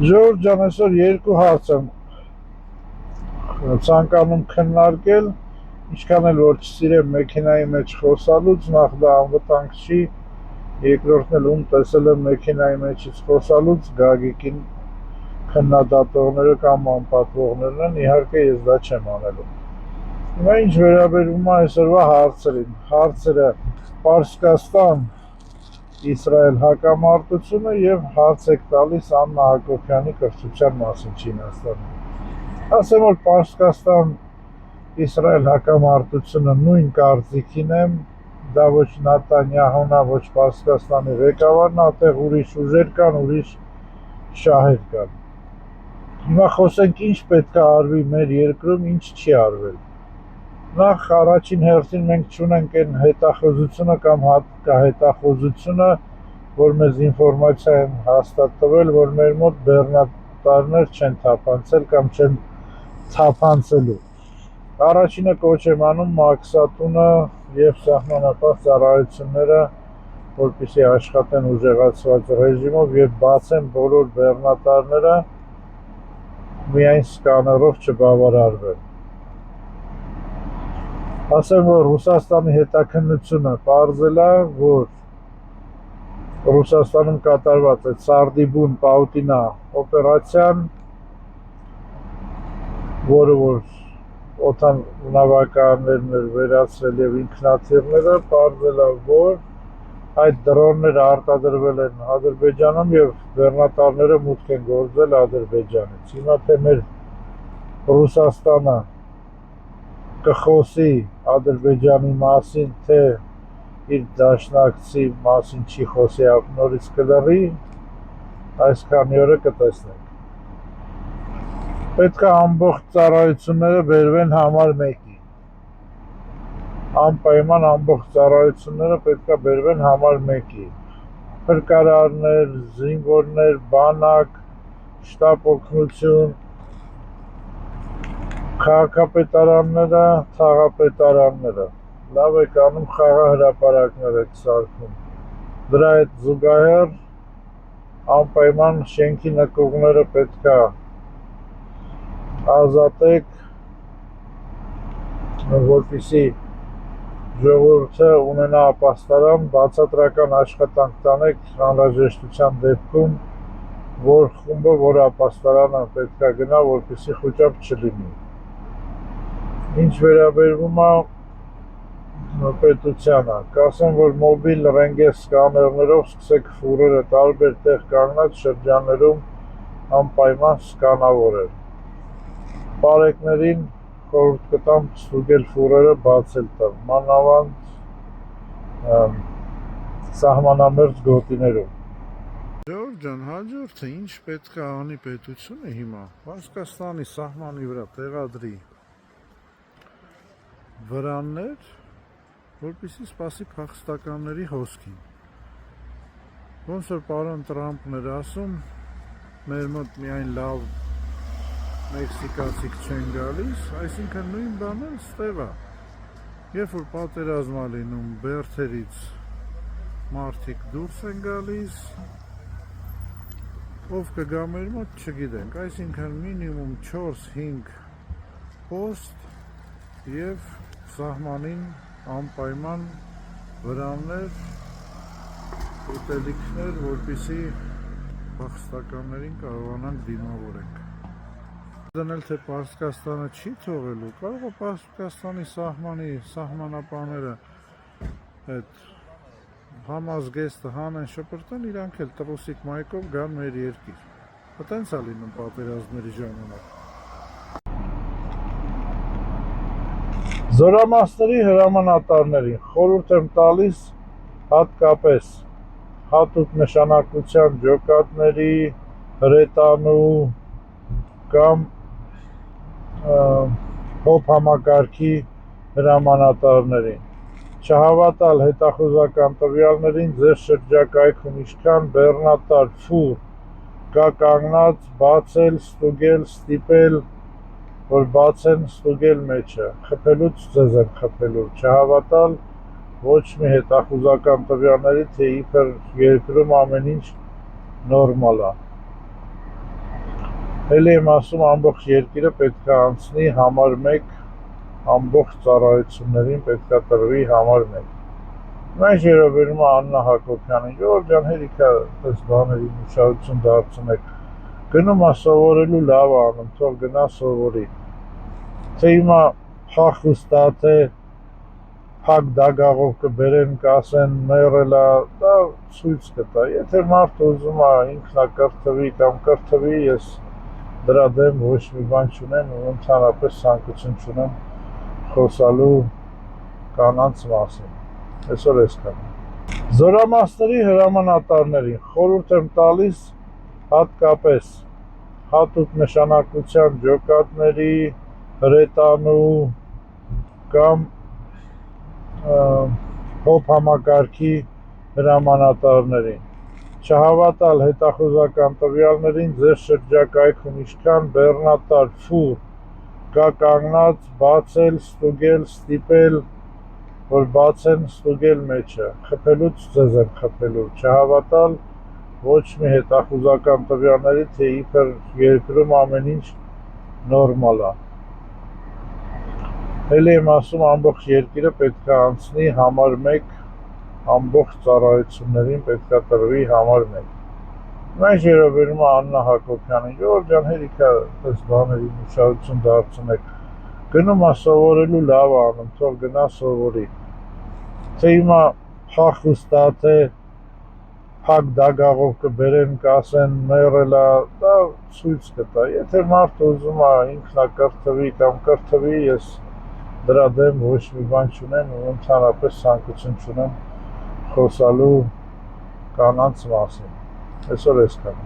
Ժողովուրդ ջան, այսօր երկու հարց եմ ցանկանում քննարկել, ինչքան էլ որ չսիրեմ մեքենայի մեջ խոսալուց, նախ դա անվտանգ չի, երկրորդն էլ ում տեսել եմ մեքենայի մեջից խոսալուց, Գագիկին քննադատողները կամ անպատվողներն են, իհարկե ես դա չեմ անելու։ Հիմա ինչ վերաբերում է այսօրվա հարցերին, հարցերը Պարսկաստան Իսրայել հակամարտությունը եւ հարց եք տալիս Աննա Հակոբյանի կրթության մասին Չինաստանում։ Ասեմ, որ Պարսկաստան Իսրայել հակամարտությունը նույն կարծիքին եմ, դա ոչ Նատանյահուն է, ոչ Պարսկաստանի ղեկավարն է, այդտեղ ուրիշ ուժեր կան, ուրիշ շահեր կան։ Հիմա խոսենք ինչ պետք է արվի մեր երկրում, ինչ չի արվել։ Նախ առաջին հերթին մենք չունենք այն հետախուզությունը կամ հետախուզությունը, որ մեզ ինֆորմացիա են հաստատ տվել, որ մեր մոտ բեռնատարներ չեն թափանցել կամ չեն թափանցելու։ Առաջինը կոչ եմ անում մաքսատունը եւ սահմանապահ ծառայությունները, որպեսզի աշխատեն ուժեղացված ռեժիմով եւ բացեն բոլոր բեռնատարները, միայն սկաներով չբավարարվեն։ Ասեմ, որ Ռուսաստանի հետաքննությունը պարզել է, որ Ռուսաստանում կատարված է Սարդիբուն Պաուտինա օպերացիան, որը որ օդանավականներն էր վերացրել եւ ինքնաթիռները, պարզել է, որ այդ դրոնները արտադրվել են Ադրբեջանում եւ բեռնատարները մուտք են գործել Ադրբեջանից։ Հիմա թե մեր Ռուսաստանը կխոսի Ադրբեջանի մասին, թե իր դաշնակցի մասին չի խոսի, նորից կլռի, այս քանի օրը կտեսնենք։ Պետք է ամբողջ ծառայությունները բերվեն համար մեկի։ Անպայման ամբողջ ծառայությունները պետք է բերվեն համար մեկի։ Փրկարարներ, զինվորներ, բանակ, շտապ օգնություն, քաղաքապետարանները, թաղապետարանները, լավ եք անում խաղահրապարակներ եք սարքում, դրա հետ զուգահեռ անպայման շենքի նկուղները պետք է ազատեք, որպեսզի ժողովուրդը ունենա ապաստարան, բացատրական աշխատանք տանեք անհրաժեշտության դեպքում, որ խումբը, որ ապաստարանը պետք է գնա, որպեսզի խուճապ չլինի։ Ինչ վերաբերվում է պետությանը, կասեմ, որ մոբիլ ռենտգեն սկաներներով սկսեք ֆուրերը տարբեր տեղ կանգնած շրջաններում անպայման սկանավորել։ Պարեկներին խորհուրդ կտամ ստուգել ֆուրերը բացել տալ, մանավանդ սահմանամերձ գոտիներում։ Ժողովուրդ ջան, հաջորդը ինչ պետք է անի պետությունը հիմա, Պարսկաստանի սահմանի վրա տեղադրի վրաններ, որպեսզի սպասի փախստականների հոսքին։ Ոնց որ պարոն Տրամպն էր ասում, մեր մոտ միայն լավ մեքսիկացիք չեն գալիս, այսինքն նույն բանն էլ ստեղ է։ Երբ որ պատերազմ է լինում, բերդերից մարդիկ դուրս են գալիս, ով կգա մեր մոտ չգիտենք, այսինքն մինիմում 4-5 պոստ եւ սահմանին անպայման վրաններ, ուտելիքներ, որպեսզի փախստականներին կարողանանք դիմավորենք։ Դնել թե Պարսկաստանը չի թողելու, կարող է Պարսկաստանի սահմանապահները այդ համազգեստը հանեն շպրտեն, իրանք էլ տրուսիկ մայկով գան մեր երկիր։ Այդտենց է լինում պատերազմների ժամանակ։ Զորամասների հրամանատարներին խորհուրդ եմ տալիս հատկապես հատուկ նշանակության ջոկատների, հրետանու կամ հոբ համակարգի հրամանատարներին չհավատալ հետախուզական տվյալներին ձեր շրջակայքում ինչքան բեռնատար ֆուր կա կանգնած, բացել, ստուգել, ստիպել, որ բացեն, ստուգել մեջը, խփելուց ձեզ են խփելու, չհավատալ ոչ մի հետախուզական տվյալների, թե իբր երկրում ամեն ինչ նորմալ է։ Էլի եմ ասում, ամբողջ երկիրը պետք է անցնի համար 1 ամբողջ ծառայություններին պետք է տրվի համար 1։ Մենք երևերում է Աննա Հակոբյանին, Ժողովուրդ ջան, հերիք է այս բաների ուշադրություն դարձնեք, գնում է սովորելու, լավ է անում, թող գնա սովորի, թե հիմա փախուստա, թե փակ դագաղով կբերեն, կասեն մեռել է, դա ցույց կտա, եթե մարդը ուզում է ինքնակրթվի կամ կրթվի, ես դրա դեմ ոչ մի բան չունեմ ու ընդհանրապես ցանկություն չունեմ խոսալու կանանց մասին, այսօր այսքան։ Զորամասների հրամանատարներին խորհուրդ եմ տալիս հատկապես հատուկ նշանակության ջոկատների, հրետանու կամ հոբ համակարգի հրամանատարներին չհավատալ հետախուզական տվյալներին, ձեր շրջակայքում ինչքան բեռնատար ֆուռ կա կանգնած, բացել, ստուգել, ստիպել, որ բացեն, ստուգել մեջը, խփելուց ձեզ են խփելու, չհավատալ ոչ մի հետախուզական տվյալների, թե իբր երկրում ամեն ինչ նորմալ է։ Էլի եմ ասում, ամբողջ երկիրը պետք է անցնի համար 1 ամբողջ ծառայություններին պետք է տրվի համար 1։ Մենք երևերում է Աննա Հակոբյանին, Ժողովուրդ ջան, հերիք է այս բաների ուշադրություն դարձնեք, գնում է սովորելու, լավ է անում, թող գնա սովորի, թե հիմա փախուստա, թե փակ դագաղով կբերեն, կասեն մեռել է, դա ցույց կտա, եթե մարդը ուզում է ինքնակրթվի կամ կրթվի, ես դրա դեմ ոչ մի բան չունեմ ու ընդհանրապես ցանկություն չունեմ խոսալու կանանց մասին, այսօր այսքան։